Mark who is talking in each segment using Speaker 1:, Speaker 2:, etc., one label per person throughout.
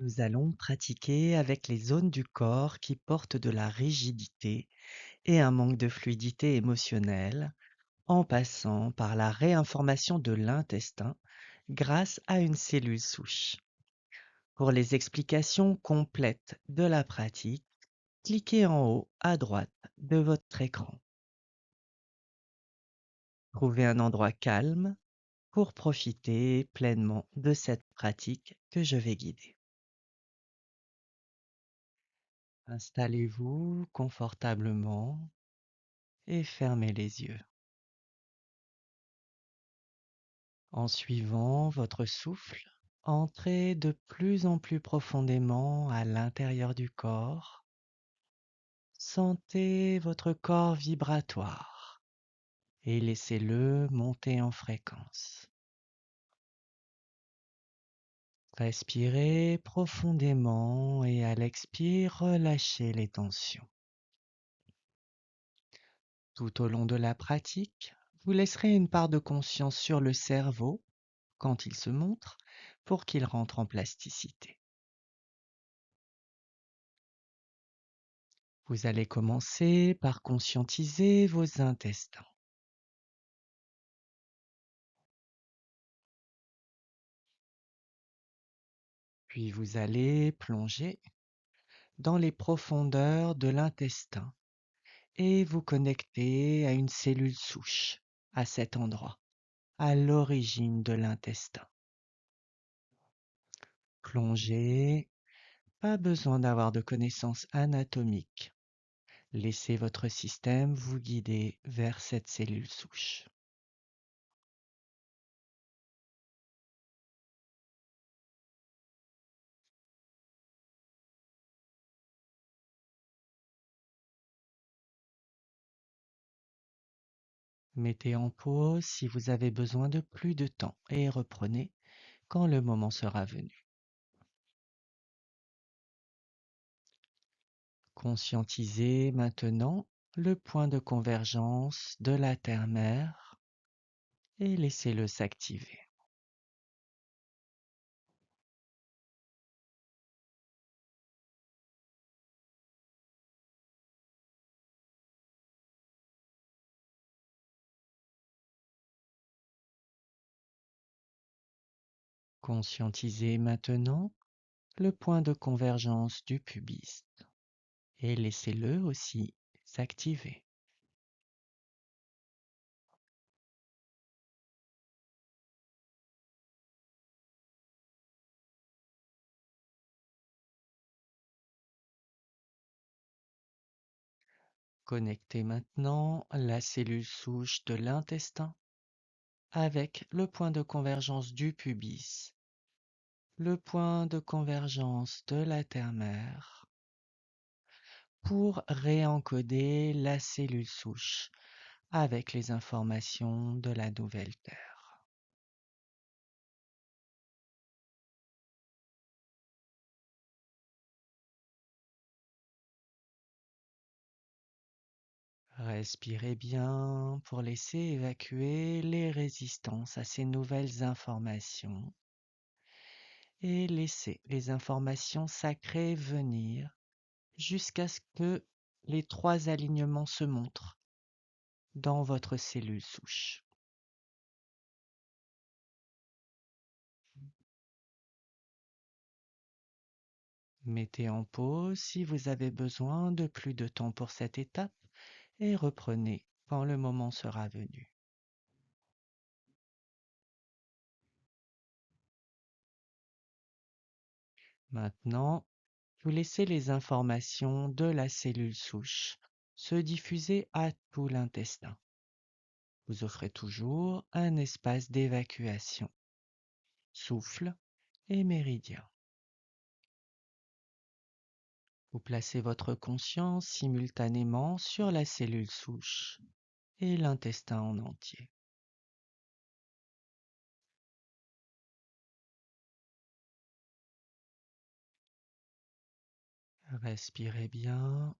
Speaker 1: Nous allons pratiquer avec les zones du corps qui portent de la rigidité et un manque de fluidité émotionnelle en passant par la réinformation de l'intestin grâce à une cellule souche. Pour les explications complètes de la pratique, cliquez en haut à droite de votre écran. Trouvez un endroit calme pour profiter pleinement de cette pratique que je vais guider. Installez-vous confortablement et fermez les yeux. En suivant votre souffle, entrez de plus en plus profondément à l'intérieur du corps. Sentez votre corps vibratoire et laissez-le monter en fréquence. Respirez profondément et à l'expire, relâchez les tensions. Tout au long de la pratique, vous laisserez une part de conscience sur le cerveau quand il se montre pour qu'il rentre en plasticité. Vous allez commencer par conscientiser vos intestins. Puis vous allez plonger dans les profondeurs de l'intestin et vous connecter à une cellule souche à cet endroit, à l'origine de l'intestin. Plongez, pas besoin d'avoir de connaissances anatomiques. Laissez votre système vous guider vers cette cellule souche. Mettez en pause si vous avez besoin de plus de temps et reprenez quand le moment sera venu. Conscientisez maintenant le point de convergence de la Terre-Mère et laissez-le s'activer. Conscientisez maintenant le point de convergence du pubis et laissez-le aussi s'activer. Connectez maintenant la cellule souche de l'intestin avec le point de convergence du pubis, le point de convergence de la Terre-Mère, pour réencoder la cellule souche avec les informations de la nouvelle Terre. Respirez bien pour laisser évacuer les résistances à ces nouvelles informations et laissez les informations sacrées venir jusqu'à ce que les trois alignements se montrent dans votre cellule souche. Mettez en pause si vous avez besoin de plus de temps pour cette étape et reprenez quand le moment sera venu. Maintenant, vous laissez les informations de la cellule souche se diffuser à tout l'intestin. Vous offrez toujours un espace d'évacuation, souffle et méridien. Vous placez votre conscience simultanément sur la cellule souche et l'intestin en entier. Respirez bien.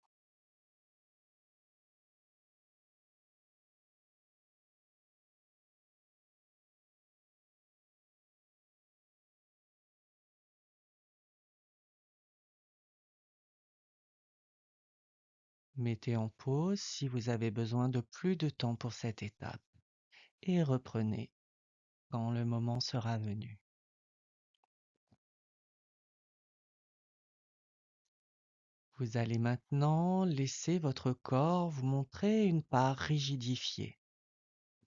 Speaker 1: Mettez en pause si vous avez besoin de plus de temps pour cette étape et reprenez quand le moment sera venu. Vous allez maintenant laisser votre corps vous montrer une part rigidifiée,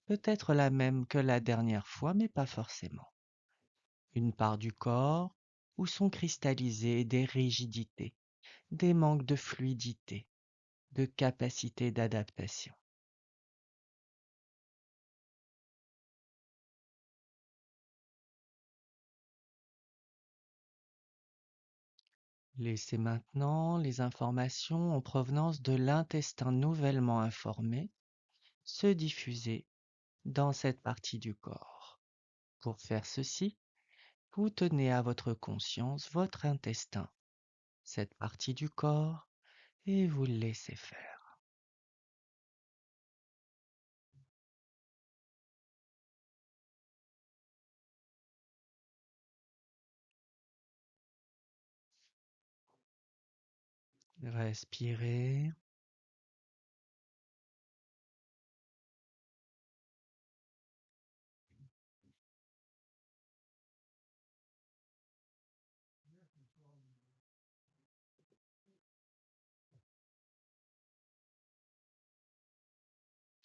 Speaker 1: peut-être la même que la dernière fois, mais pas forcément. Une part du corps où sont cristallisées des rigidités, des manques de fluidité, de capacité d'adaptation. Laissez maintenant les informations en provenance de l'intestin nouvellement informé se diffuser dans cette partie du corps. Pour faire ceci, vous tenez à votre conscience votre intestin, cette partie du corps, et vous le laissez faire. Respirez.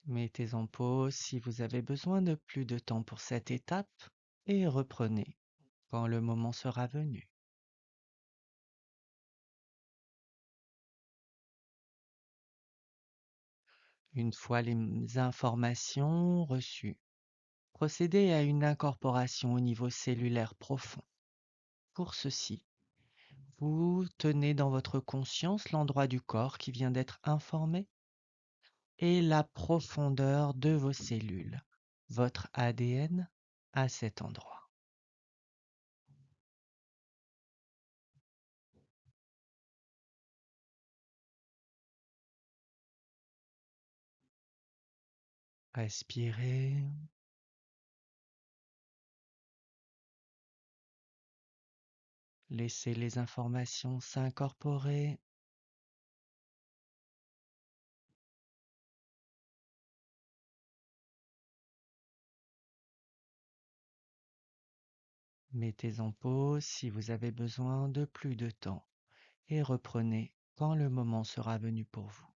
Speaker 1: Mettez en pause si vous avez besoin de plus de temps pour cette étape et reprenez quand le moment sera venu. Une fois les informations reçues, procédez à une incorporation au niveau cellulaire profond. Pour ceci, vous tenez dans votre conscience l'endroit du corps qui vient d'être informé et la profondeur de vos cellules, votre ADN à cet endroit. Respirez. Laissez les informations s'incorporer. Mettez en pause si vous avez besoin de plus de temps et reprenez quand le moment sera venu pour vous.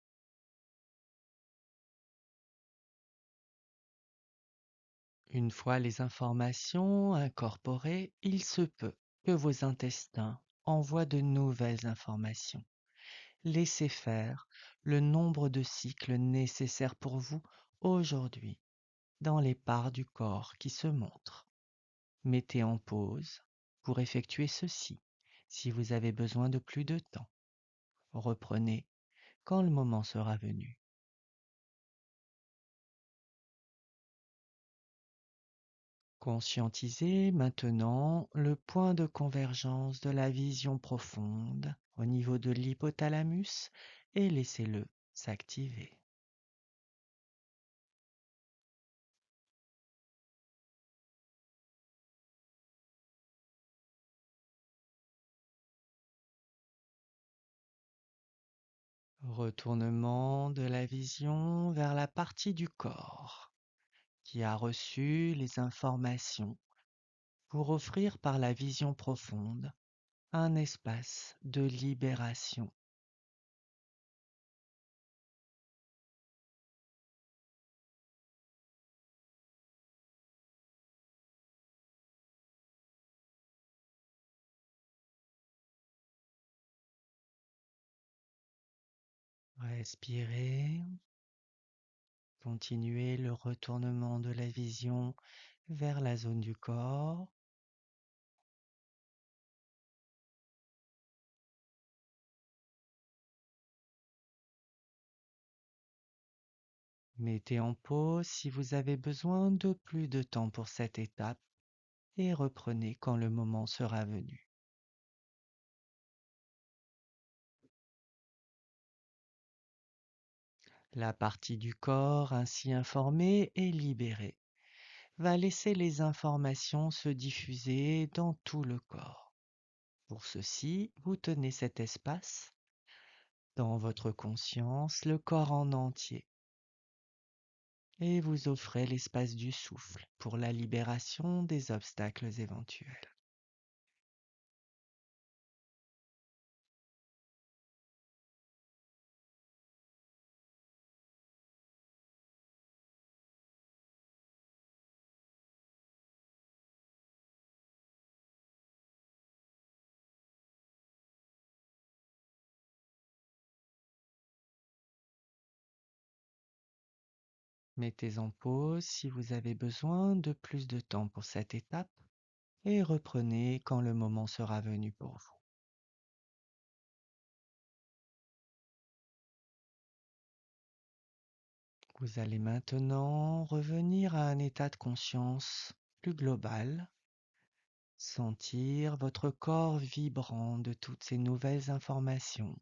Speaker 1: Une fois les informations incorporées, il se peut que vos intestins envoient de nouvelles informations. Laissez faire le nombre de cycles nécessaires pour vous aujourd'hui dans les parts du corps qui se montrent. Mettez en pause pour effectuer ceci si vous avez besoin de plus de temps. Reprenez quand le moment sera venu. Conscientisez maintenant le point de convergence de la vision profonde au niveau de l'hypothalamus et laissez-le s'activer. Retournement de la vision vers la partie du corps qui a reçu les informations pour offrir par la vision profonde un espace de libération. Respirez, continuez le retournement de la vision vers la zone du corps. Mettez en pause si vous avez besoin de plus de temps pour cette étape et reprenez quand le moment sera venu. La partie du corps ainsi informée et libérée va laisser les informations se diffuser dans tout le corps. Pour ceci, vous tenez cet espace dans votre conscience le corps en entier et vous offrez l'espace du souffle pour la libération des obstacles éventuels. Mettez en pause si vous avez besoin de plus de temps pour cette étape et reprenez quand le moment sera venu pour vous. Vous allez maintenant revenir à un état de conscience plus global, sentir votre corps vibrant de toutes ces nouvelles informations.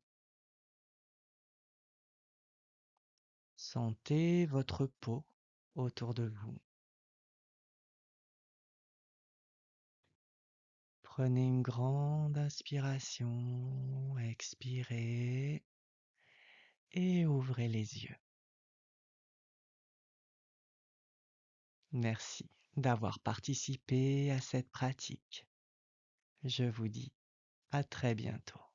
Speaker 1: Sentez votre peau autour de vous. Prenez une grande inspiration, expirez et ouvrez les yeux. Merci d'avoir participé à cette pratique. Je vous dis à très bientôt.